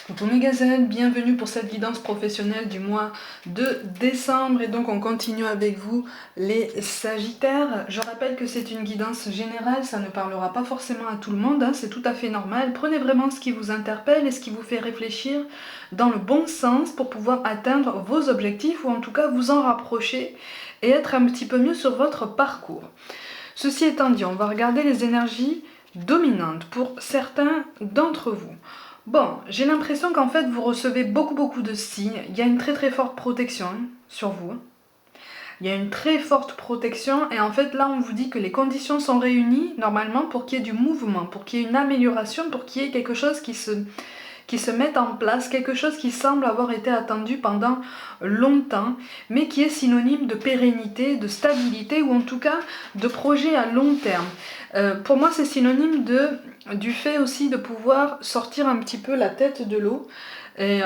Coucou mes gazelles, bienvenue pour cette guidance professionnelle du mois de décembre et donc on continue avec vous les sagittaires. Je rappelle que c'est une guidance générale, ça ne parlera pas forcément à tout le monde, hein, c'est tout à fait normal. Prenez vraiment ce qui vous interpelle et ce qui vous fait réfléchir dans le bon sens pour pouvoir atteindre vos objectifs ou en tout cas vous en rapprocher et être un petit peu mieux sur votre parcours. Ceci étant dit, on va regarder les énergies dominantes pour certains d'entre vous. Bon, j'ai l'impression qu'en fait vous recevez beaucoup de signes. Il y a une très forte protection sur vous. Il y a une très forte protection et en fait là on vous dit que les conditions sont réunies normalement pour qu'il y ait du mouvement, pour qu'il y ait une amélioration, pour qu'il y ait quelque chose qui se mette en place, quelque chose qui semble avoir été attendu pendant longtemps, mais qui est synonyme de pérennité, de stabilité ou en tout cas de projet à long terme. Pour moi c'est synonyme du fait aussi de pouvoir sortir un petit peu la tête de l'eau et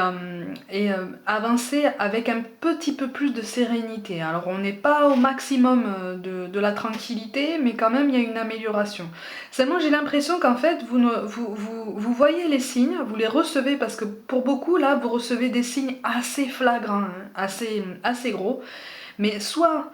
avancer avec un petit peu plus de sérénité. Alors on n'est pas au maximum de la tranquillité, mais quand même il y a une amélioration. Seulement j'ai l'impression qu'en fait vous voyez les signes, vous les recevez parce que pour beaucoup là vous recevez des signes assez flagrants, hein, assez gros, mais soit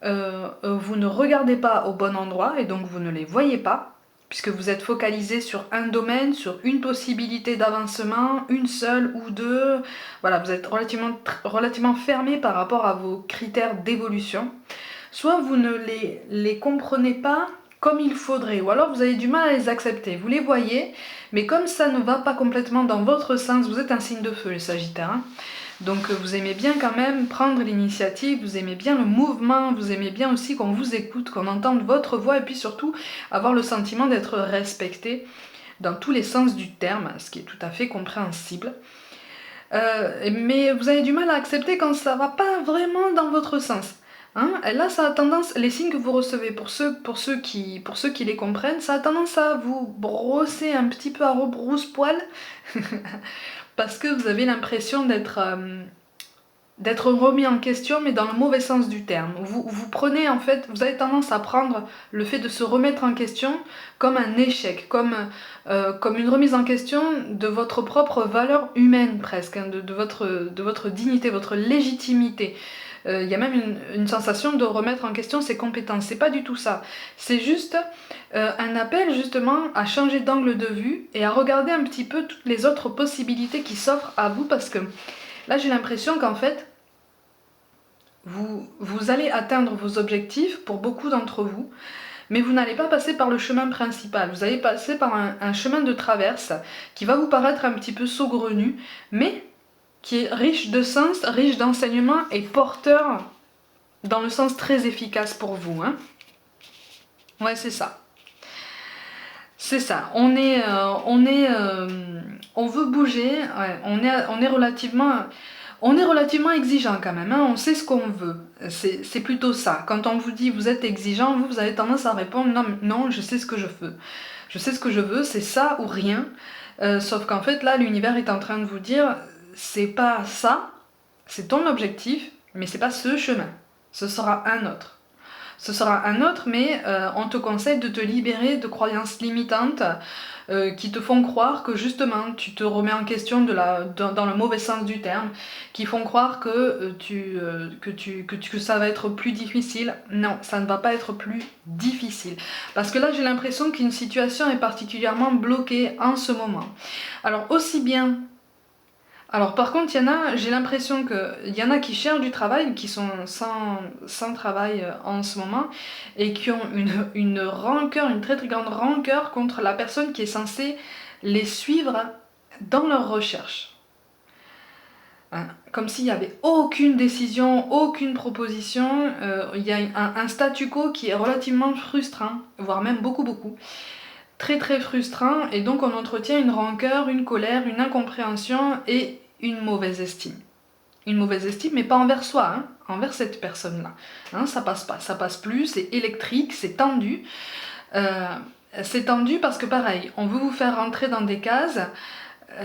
vous ne regardez pas au bon endroit et donc vous ne les voyez pas, puisque vous êtes focalisé sur un domaine, sur une possibilité d'avancement, une seule ou deux. Voilà, vous êtes relativement fermé par rapport à vos critères d'évolution. Soit vous ne les comprenez pas comme il faudrait, ou alors vous avez du mal à les accepter. Vous les voyez, mais comme ça ne va pas complètement dans votre sens, vous êtes un signe de feu, les Sagittaires, hein. Donc vous aimez bien quand même prendre l'initiative, vous aimez bien le mouvement, vous aimez bien aussi qu'on vous écoute, qu'on entende votre voix et puis surtout avoir le sentiment d'être respecté dans tous les sens du terme, ce qui est tout à fait compréhensible. Mais vous avez du mal à accepter quand ça va pas vraiment dans votre sens. Hein, et là, ça a tendance, les signes que vous recevez, pour ceux qui les comprennent, ça a tendance à vous brosser un petit peu à rebrousse-poil parce que vous avez l'impression d'être remis en question, mais dans le mauvais sens du terme. Vous prenez en fait, vous avez tendance à prendre le fait de se remettre en question comme un échec, comme une remise en question de votre propre valeur humaine presque, hein, de votre dignité, votre légitimité. Il y a même une sensation de remettre en question ses compétences. C'est pas du tout ça. C'est juste un appel justement à changer d'angle de vue et à regarder un petit peu toutes les autres possibilités qui s'offrent à vous, parce que là j'ai l'impression qu'en fait vous allez atteindre vos objectifs pour beaucoup d'entre vous, mais vous n'allez pas passer par le chemin principal. Vous allez passer par un chemin de traverse qui va vous paraître un petit peu saugrenu, mais qui est riche de sens, riche d'enseignements et porteur dans le sens très efficace pour vous. Hein. Ouais, c'est ça. C'est ça. On veut bouger. Ouais, on est relativement exigeant quand même. Hein, on sait ce qu'on veut. C'est plutôt ça. Quand on vous dit vous êtes exigeant, vous avez tendance à répondre non, je sais ce que je veux. Je sais ce que je veux, c'est ça ou rien. Sauf qu'en fait là, l'univers est en train de vous dire c'est pas ça, c'est ton objectif, mais c'est pas ce chemin. Ce sera un autre. Ce sera un autre, mais on te conseille de te libérer de croyances limitantes qui te font croire que justement tu te remets en question dans le mauvais sens du terme, qui font croire que ça va être plus difficile. Non, ça ne va pas être plus difficile. Parce que là j'ai l'impression qu'une situation est particulièrement bloquée en ce moment. Alors aussi bien... Alors par contre, j'ai l'impression qu'il y en a qui cherchent du travail, qui sont sans travail en ce moment, et qui ont une rancœur, une très grande rancœur contre la personne qui est censée les suivre dans leurs recherches. Hein, comme s'il n'y avait aucune décision, aucune proposition, il y a un statu quo qui est relativement frustrant, voire même beaucoup. Très frustrant, et donc on entretient une rancœur, une colère, une incompréhension et une mauvaise estime. Une mauvaise estime, mais pas envers soi, hein, envers cette personne-là. Hein, ça passe pas, ça passe plus, c'est électrique, c'est tendu. C'est tendu parce que pareil, on veut vous faire rentrer dans des cases,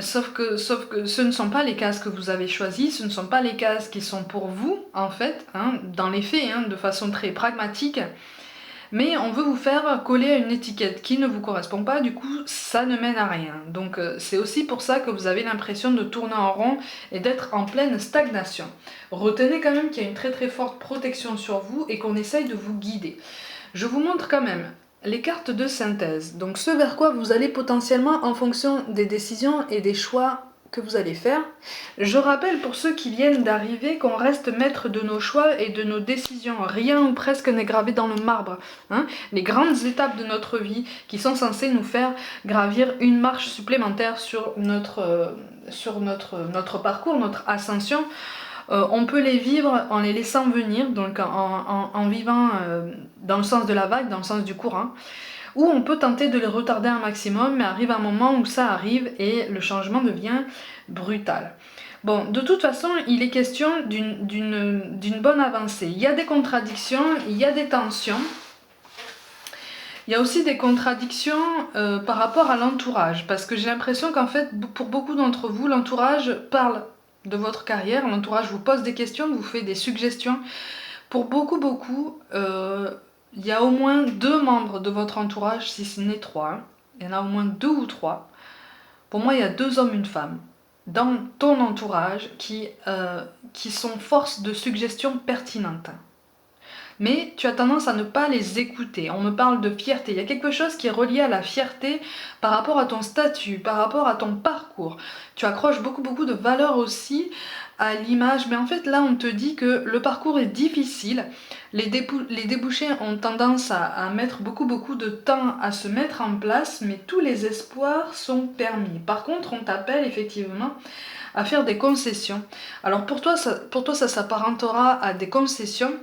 sauf que ce ne sont pas les cases que vous avez choisies, ce ne sont pas les cases qui sont pour vous, en fait, hein, dans les faits, hein, de façon très pragmatique. mais on veut vous faire coller à une étiquette qui ne vous correspond pas, du coup ça ne mène à rien. Donc c'est aussi pour ça que vous avez l'impression de tourner en rond et d'être en pleine stagnation. Retenez quand même qu'il y a une très très forte protection sur vous et qu'on essaye de vous guider. Je vous montre quand même les cartes de synthèse, donc ce vers quoi vous allez potentiellement en fonction des décisions et des choix que vous allez faire. Je rappelle pour ceux qui viennent d'arriver qu'on reste maître de nos choix et de nos décisions. Rien ou presque n'est gravé dans le marbre. Les grandes étapes de notre vie qui sont censées nous faire gravir une marche supplémentaire sur notre parcours, notre ascension, on peut les vivre en les laissant venir, donc en vivant dans le sens de la vague, dans le sens du courant, ou on peut tenter de les retarder un maximum, mais arrive un moment où ça arrive et le changement devient brutal. Bon, de toute façon, il est question d'une bonne avancée. Il y a des contradictions, il y a des tensions. Il y a aussi des contradictions par rapport à l'entourage, parce que j'ai l'impression qu'en fait, pour beaucoup d'entre vous, l'entourage parle de votre carrière, l'entourage vous pose des questions, vous fait des suggestions. Pour beaucoup, il y a au moins 2 membres de votre entourage, si ce n'est 3. Il y en a au moins 2 ou 3. Pour moi, il y a 2 hommes, une femme dans ton entourage qui sont force de suggestions pertinentes. Mais tu as tendance à ne pas les écouter. On me parle de fierté. Il y a quelque chose qui est relié à la fierté par rapport à ton statut, par rapport à ton parcours. Tu accroches beaucoup de valeur aussi à l'image. Mais en fait, là, on te dit que le parcours est difficile. Les débouchés ont tendance à mettre beaucoup de temps à se mettre en place, mais tous les espoirs sont permis. Par contre, on t'appelle effectivement à faire des concessions. Alors pour toi, ça s'apparentera à des concessions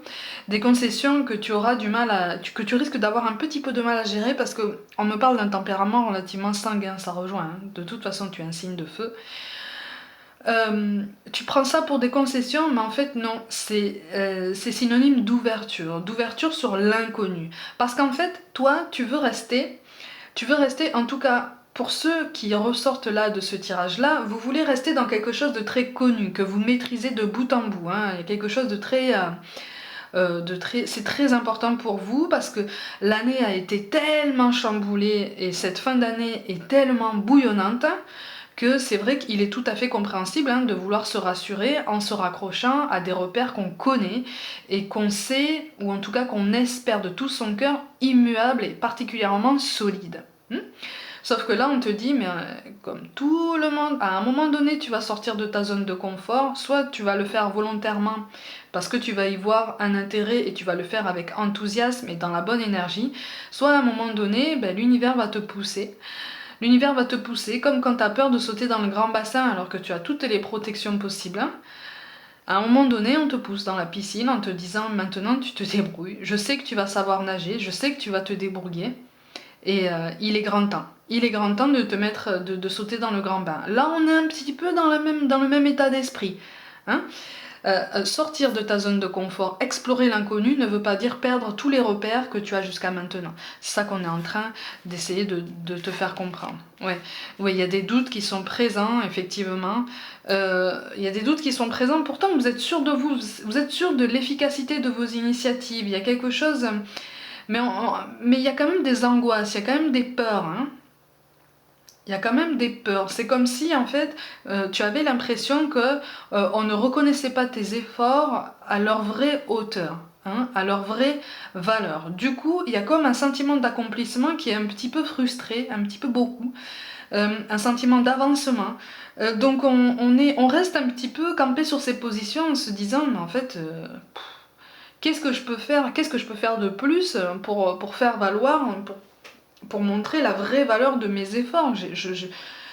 que tu auras du mal que tu risques d'avoir un petit peu de mal à gérer parce que on me parle d'un tempérament relativement sanguin, ça rejoint. De toute façon, tu es un signe de feu. Tu prends ça pour des concessions, mais en fait non, c'est synonyme d'ouverture sur l'inconnu. Parce qu'en fait, toi, tu veux rester, en tout cas, pour ceux qui ressortent là de ce tirage-là, vous voulez rester dans quelque chose de très connu, que vous maîtrisez de bout en bout. Il y a quelque chose de très... c'est très important pour vous parce que l'année a été tellement chamboulée et cette fin d'année est tellement bouillonnante que c'est vrai qu'il est tout à fait compréhensible de vouloir se rassurer en se raccrochant à des repères qu'on connaît et qu'on sait, ou en tout cas qu'on espère de tout son cœur, immuables et particulièrement solides. Sauf que là, on te dit, mais comme tout le monde, à un moment donné, tu vas sortir de ta zone de confort, soit tu vas le faire volontairement parce que tu vas y voir un intérêt et tu vas le faire avec enthousiasme et dans la bonne énergie, soit à un moment donné, l'univers va te pousser. L'univers va te pousser comme quand tu as peur de sauter dans le grand bassin alors que tu as toutes les protections possibles. À un moment donné, on te pousse dans la piscine en te disant maintenant tu te débrouilles, je sais que tu vas savoir nager, je sais que tu vas te débrouiller. Et il est grand temps. Il est grand temps de te mettre, de sauter dans le grand bain. Là, on est un petit peu dans le même état d'esprit. Sortir de ta zone de confort, explorer l'inconnu ne veut pas dire perdre tous les repères que tu as jusqu'à maintenant. C'est ça qu'on est en train d'essayer de te faire comprendre. Ouais, il y a des doutes qui sont présents, effectivement. Il y a des doutes qui sont présents, pourtant vous êtes sûr de vous êtes sûr de l'efficacité de vos initiatives. Il y a quelque chose... Mais il y a quand même des angoisses, il y a quand même des peurs. Il y a quand même des peurs. C'est comme si, en fait, tu avais l'impression que on ne reconnaissait pas tes efforts à leur vraie hauteur, à leur vraie valeur. Du coup, il y a comme un sentiment d'accomplissement qui est un petit peu frustré, un petit peu beaucoup, un sentiment d'avancement. Donc on reste un petit peu campé sur ses positions en se disant, mais en fait... qu'est-ce que je peux faire de plus pour faire valoir, pour montrer la vraie valeur de mes efforts.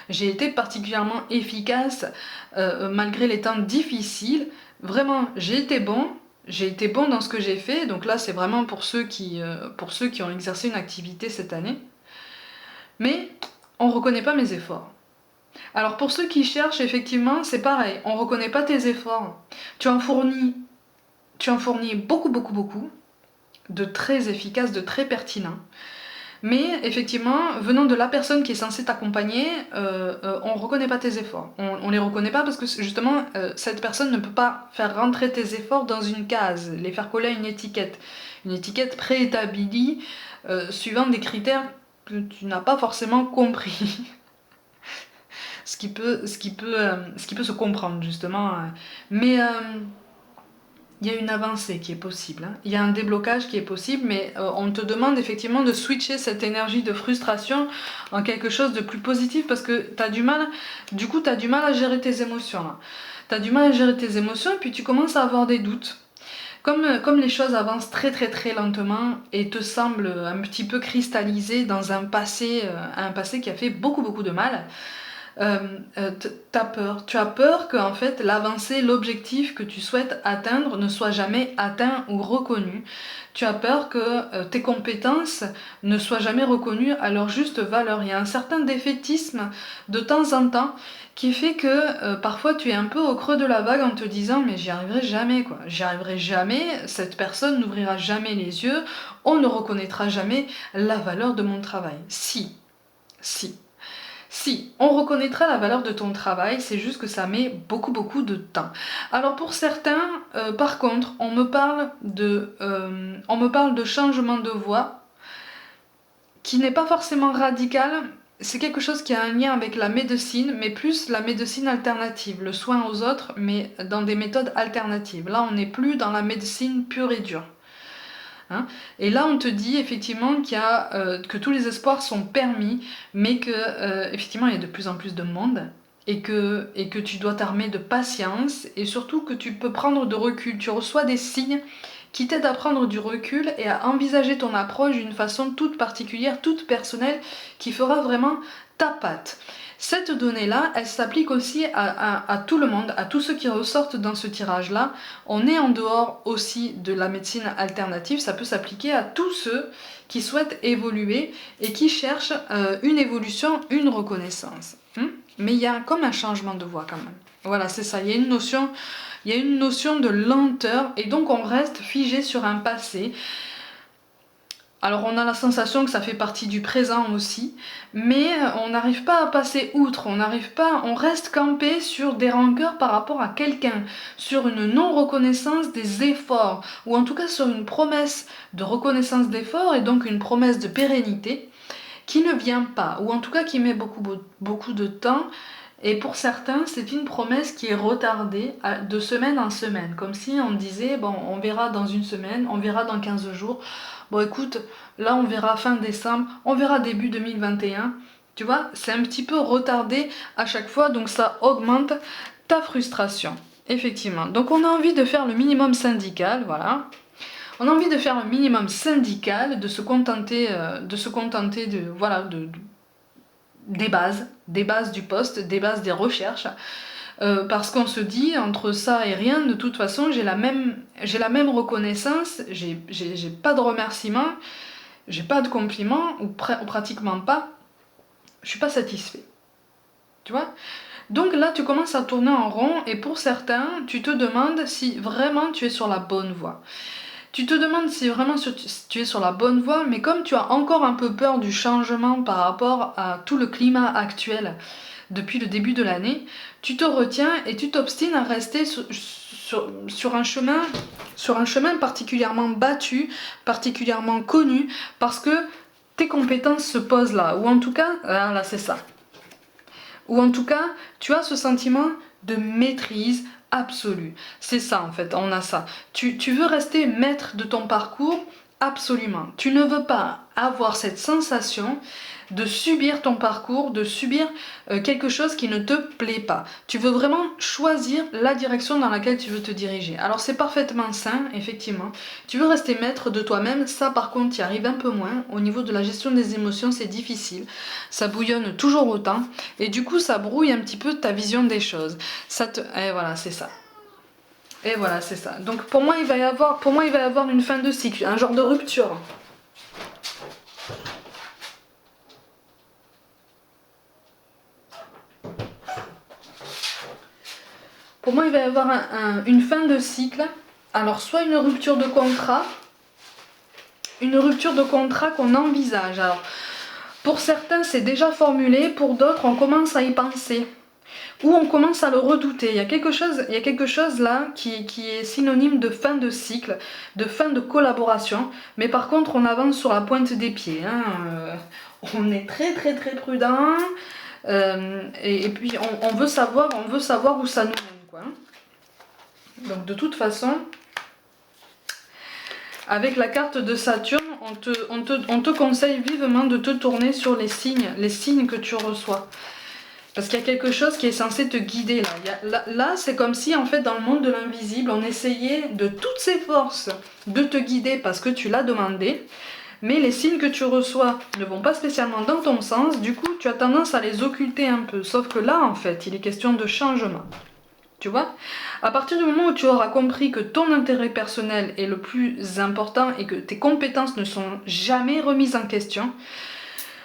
J'ai été particulièrement efficace malgré les temps difficiles. Vraiment, j'ai été bon dans ce que j'ai fait. Donc là, c'est vraiment pour ceux qui ont exercé une activité cette année. Mais on ne reconnaît pas mes efforts. Alors pour ceux qui cherchent, effectivement, c'est pareil. On ne reconnaît pas tes efforts. Tu en fournis beaucoup, de très efficaces, de très pertinents. Mais effectivement, venant de la personne qui est censée t'accompagner, on reconnaît pas tes efforts. On les reconnaît pas parce que justement, cette personne ne peut pas faire rentrer tes efforts dans une case, les faire coller à une étiquette préétablie, suivant des critères que tu n'as pas forcément compris. ce qui peut se comprendre justement. Mais il y a une avancée qui est possible, hein. Il y a un déblocage qui est possible, mais on te demande effectivement de switcher cette énergie de frustration en quelque chose de plus positif parce que tu as du mal, du coup tu as du mal à gérer tes émotions. Tu as du mal à gérer tes émotions et puis tu commences à avoir des doutes. Comme les choses avancent très très très lentement et te semblent un petit peu cristallisées dans un passé qui a fait beaucoup beaucoup de mal, t'as peur. Tu as peur que en fait l'avancée, l'objectif que tu souhaites atteindre ne soit jamais atteint ou reconnu. Tu as peur que tes compétences ne soient jamais reconnues à leur juste valeur. Il y a un certain défaitisme de temps en temps qui fait que parfois tu es un peu au creux de la vague en te disant mais j'y arriverai jamais quoi. J'y arriverai jamais, cette personne n'ouvrira jamais les yeux, on ne reconnaîtra jamais la valeur de mon travail. Si, on reconnaîtra la valeur de ton travail, c'est juste que ça met beaucoup beaucoup de temps. Alors pour certains, par contre, on me parle de changement de voie qui n'est pas forcément radical. C'est quelque chose qui a un lien avec la médecine, mais plus la médecine alternative, le soin aux autres, mais dans des méthodes alternatives. Là, on n'est plus dans la médecine pure et dure. Hein, et là, on te dit effectivement que tous les espoirs sont permis, mais que effectivement il y a de plus en plus de monde et que tu dois t'armer de patience et surtout que tu peux prendre de recul. Tu reçois des signes qui t'aident à prendre du recul et à envisager ton approche d'une façon toute particulière, toute personnelle, qui fera vraiment ta patte. Cette donnée-là, elle s'applique aussi à tout le monde, à tous ceux qui ressortent dans ce tirage-là. On est en dehors aussi de la médecine alternative, ça peut s'appliquer à tous ceux qui souhaitent évoluer et qui cherchent une évolution, une reconnaissance. Mais il y a comme un changement de voie quand même. Voilà, c'est ça, il y a une notion de lenteur et donc on reste figé sur un passé. Alors on a la sensation que ça fait partie du présent aussi, mais on n'arrive pas à passer outre, on reste campé sur des rancœurs par rapport à quelqu'un, sur une non-reconnaissance des efforts, ou en tout cas sur une promesse de reconnaissance d'efforts et donc une promesse de pérennité qui ne vient pas, ou en tout cas qui met beaucoup de temps. Et pour certains, c'est une promesse qui est retardée de semaine en semaine, comme si on disait, bon, on verra dans une semaine, on verra dans 15 jours. Bon, écoute, là, on verra fin décembre, on verra début 2021. Tu vois, c'est un petit peu retardé à chaque fois, donc ça augmente ta frustration. Effectivement. Donc, on a envie de faire le minimum syndical, voilà. On a envie de faire le minimum syndical, de se contenter des bases du poste, des bases des recherches, parce qu'on se dit entre ça et rien, de toute façon j'ai la même reconnaissance, j'ai pas de remerciements, j'ai pas de compliments, ou pratiquement pas, je suis pas satisfait. Tu vois ? Donc là tu commences à tourner en rond et pour certains tu te demandes si vraiment tu es sur la bonne voie. Tu te demandes si vraiment tu es sur la bonne voie, mais comme tu as encore un peu peur du changement par rapport à tout le climat actuel depuis le début de l'année, tu te retiens et tu t'obstines à rester sur un chemin particulièrement battu, particulièrement connu, parce que tes compétences se posent là, ou en tout cas, là c'est ça. Ou en tout cas, tu as ce sentiment de maîtrise absolue. C'est ça en fait, on a ça. Tu veux rester maître de ton parcours, absolument. Tu ne veux pas avoir cette sensation de subir ton parcours, de subir quelque chose qui ne te plaît pas. Tu veux vraiment choisir la direction dans laquelle tu veux te diriger. Alors c'est parfaitement sain, effectivement. Tu veux rester maître de toi-même, ça par contre tu y arrives un peu moins. Au niveau de la gestion des émotions, c'est difficile. Ça bouillonne toujours autant. Et du coup, ça brouille un petit peu ta vision des choses. Et voilà, c'est ça. Et voilà, c'est ça. Donc pour moi, il va y avoir une fin de cycle, un genre de rupture. Pour moi, il va y avoir une fin de cycle. Alors, soit une rupture de contrat, une rupture de contrat qu'on envisage. Alors, pour certains, c'est déjà formulé, pour d'autres, on commence à y penser. Ou on commence à le redouter. Il y a quelque chose là qui est synonyme de fin de cycle, de fin de collaboration. Mais par contre, on avance sur la pointe des pieds. Hein. On est très très très prudent. Et puis, on veut savoir où ça nous mène, quoi. Donc, de toute façon, avec la carte de Saturne, on te conseille vivement de te tourner sur les signes que tu reçois. Parce qu'il y a quelque chose qui est censé te guider là. Là, c'est comme si en fait dans le monde de l'invisible, on essayait de toutes ses forces de te guider parce que tu l'as demandé. Mais les signes que tu reçois ne vont pas spécialement dans ton sens. Du coup, tu as tendance à les occulter un peu. Sauf que là, en fait, il est question de changement. Tu vois? À partir du moment où tu auras compris que ton intérêt personnel est le plus important et que tes compétences ne sont jamais remises en question,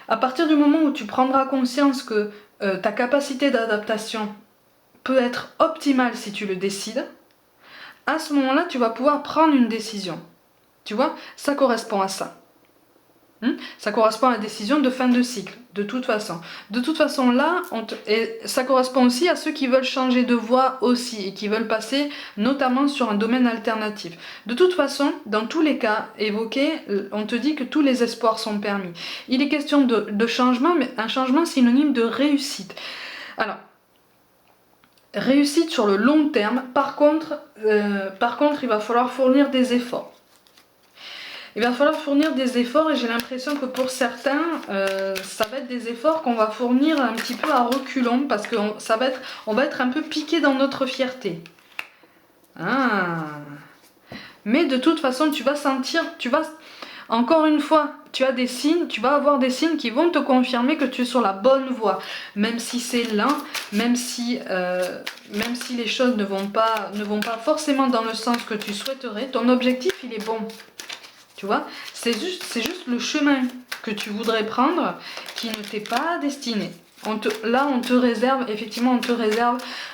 à partir du moment où tu prendras conscience que ta capacité d'adaptation peut être optimale si tu le décides, à ce moment-là, tu vas pouvoir prendre une décision. Tu vois, ça correspond à ça. Ça correspond à la décision de fin de cycle, de toute façon. De toute façon, là, et ça correspond aussi à ceux qui veulent changer de voie aussi et qui veulent passer notamment sur un domaine alternatif. De toute façon, dans tous les cas évoqués, on te dit que tous les espoirs sont permis. Il est question de changement, mais un changement synonyme de réussite. Alors, réussite sur le long terme, par contre, il va falloir fournir des efforts. Il va falloir fournir des efforts et j'ai l'impression que pour certains, ça va être des efforts qu'on va fournir un petit peu à reculons parce qu'on va être un peu piqué dans notre fierté. Ah. Mais de toute façon, tu vas sentir, encore une fois, tu as des signes, tu vas avoir des signes qui vont te confirmer que tu es sur la bonne voie. Même si c'est lent, même si les choses ne vont pas forcément dans le sens que tu souhaiterais, ton objectif, il est bon. Tu vois, c'est juste le chemin que tu voudrais prendre qui ne t'est pas destiné. Là, on te réserve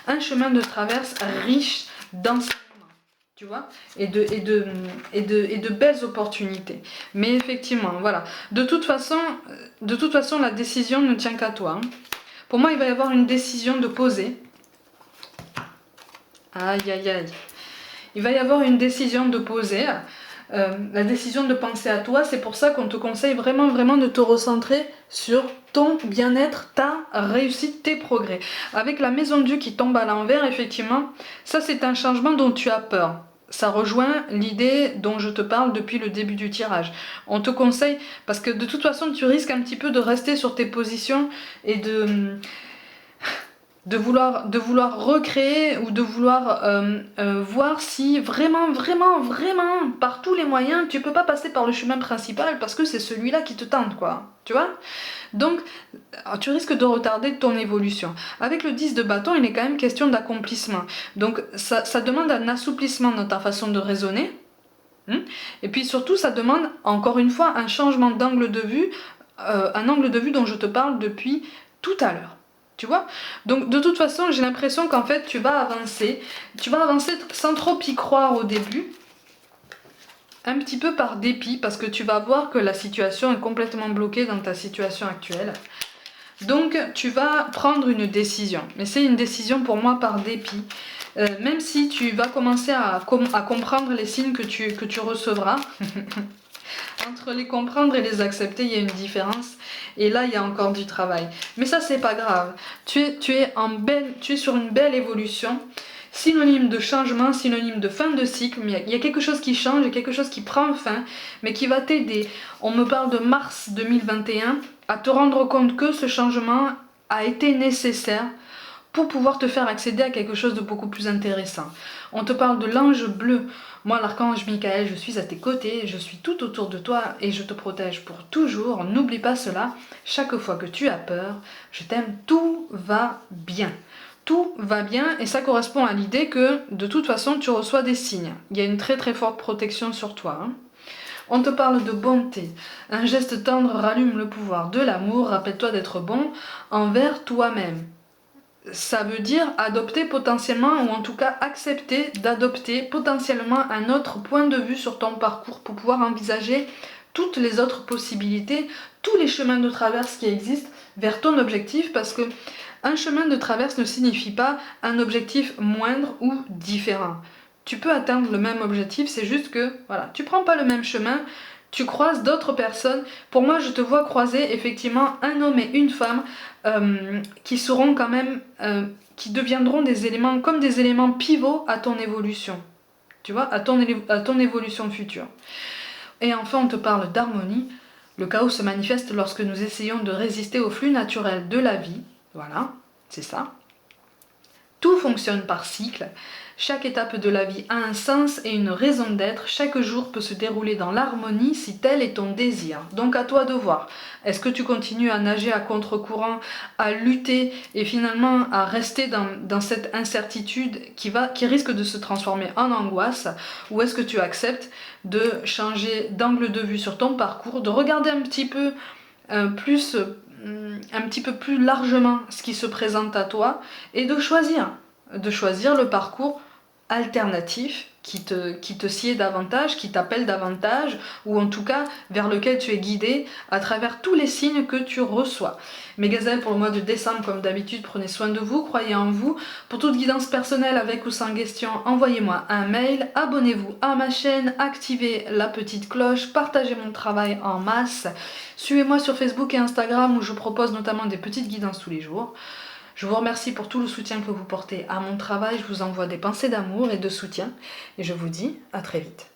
un chemin de traverse riche d'enseignements, tu vois, et de belles opportunités. Mais effectivement, voilà. De toute façon, la décision ne tient qu'à toi. Hein. Pour moi, il va y avoir une décision de poser. Aïe, aïe, aïe. Il va y avoir une décision de poser. La décision de penser à toi, c'est pour ça qu'on te conseille vraiment de te recentrer sur ton bien-être, ta réussite, tes progrès. Avec la maison Dieu qui tombe à l'envers, effectivement, ça c'est un changement dont tu as peur. Ça rejoint l'idée dont je te parle depuis le début du tirage. On te conseille, parce que de toute façon tu risques un petit peu de rester sur tes positions et de vouloir recréer ou de vouloir voir si vraiment, par tous les moyens, tu peux pas passer par le chemin principal parce que c'est celui-là qui te tente, quoi. Tu vois? Donc, tu risques de retarder ton évolution. Avec le 10 de bâton, il est quand même question d'accomplissement. Donc, ça demande un assouplissement dans ta façon de raisonner. Et puis surtout, ça demande, encore une fois, un changement d'angle de vue, un angle de vue dont je te parle depuis tout à l'heure. Tu vois? Donc de toute façon, j'ai l'impression qu'en fait, tu vas avancer sans trop y croire au début, un petit peu par dépit, parce que tu vas voir que la situation est complètement bloquée dans ta situation actuelle. Donc tu vas prendre une décision, mais c'est une décision pour moi par dépit. Même si tu vas commencer à comprendre les signes que tu recevras, entre les comprendre et les accepter, il y a une différence. Et là, il y a encore du travail. Mais ça, c'est pas grave. Tu es sur une belle évolution. Synonyme de changement, synonyme de fin de cycle. Mais il y a quelque chose qui change, il y a quelque chose qui prend fin, mais qui va t'aider. On me parle de mars 2021, à te rendre compte que ce changement a été nécessaire pour pouvoir te faire accéder à quelque chose de beaucoup plus intéressant. On te parle de l'ange bleu. Moi, l'archange Michael, je suis à tes côtés, je suis tout autour de toi et je te protège pour toujours. N'oublie pas cela. Chaque fois que tu as peur, je t'aime, tout va bien. Tout va bien et ça correspond à l'idée que de toute façon, tu reçois des signes. Il y a une très forte protection sur toi. Hein. On te parle de bonté. Un geste tendre rallume le pouvoir de l'amour. Rappelle-toi d'être bon envers toi-même. Ça veut dire adopter potentiellement, ou en tout cas accepter d'adopter potentiellement un autre point de vue sur ton parcours pour pouvoir envisager toutes les autres possibilités, tous les chemins de traverse qui existent vers ton objectif, parce que un chemin de traverse ne signifie pas un objectif moindre ou différent. Tu peux atteindre le même objectif, c'est juste que voilà, tu prends pas le même chemin, tu croises d'autres personnes. Pour moi, je te vois croiser effectivement un homme et une femme qui seront quand même, qui deviendront des éléments comme des éléments pivots à ton évolution. Tu vois, à ton évolution future. Et enfin, on te parle d'harmonie. Le chaos se manifeste lorsque nous essayons de résister au flux naturel de la vie. Voilà, c'est ça. Tout fonctionne par cycle. Chaque étape de la vie a un sens et une raison d'être. Chaque jour peut se dérouler dans l'harmonie si tel est ton désir. Donc à toi de voir. Est-ce que tu continues à nager à contre-courant, à lutter et finalement à rester dans cette incertitude qui risque de se transformer en angoisse, ou est-ce que tu acceptes de changer d'angle de vue sur ton parcours, de regarder un petit peu plus largement ce qui se présente à toi et de choisir le parcours alternatif qui te sied davantage, qui t'appelle davantage, ou en tout cas vers lequel tu es guidé à travers tous les signes que tu reçois. Mes gazelles, pour le mois de décembre, comme d'habitude, prenez soin de vous, croyez en vous. Pour toute guidance personnelle avec ou sans question, envoyez-moi un mail, abonnez-vous à ma chaîne, activez la petite cloche, partagez mon travail en masse, suivez-moi sur Facebook et Instagram où je propose notamment des petites guidances tous les jours. Je vous remercie pour tout le soutien que vous portez à mon travail, je vous envoie des pensées d'amour et de soutien et je vous dis à très vite.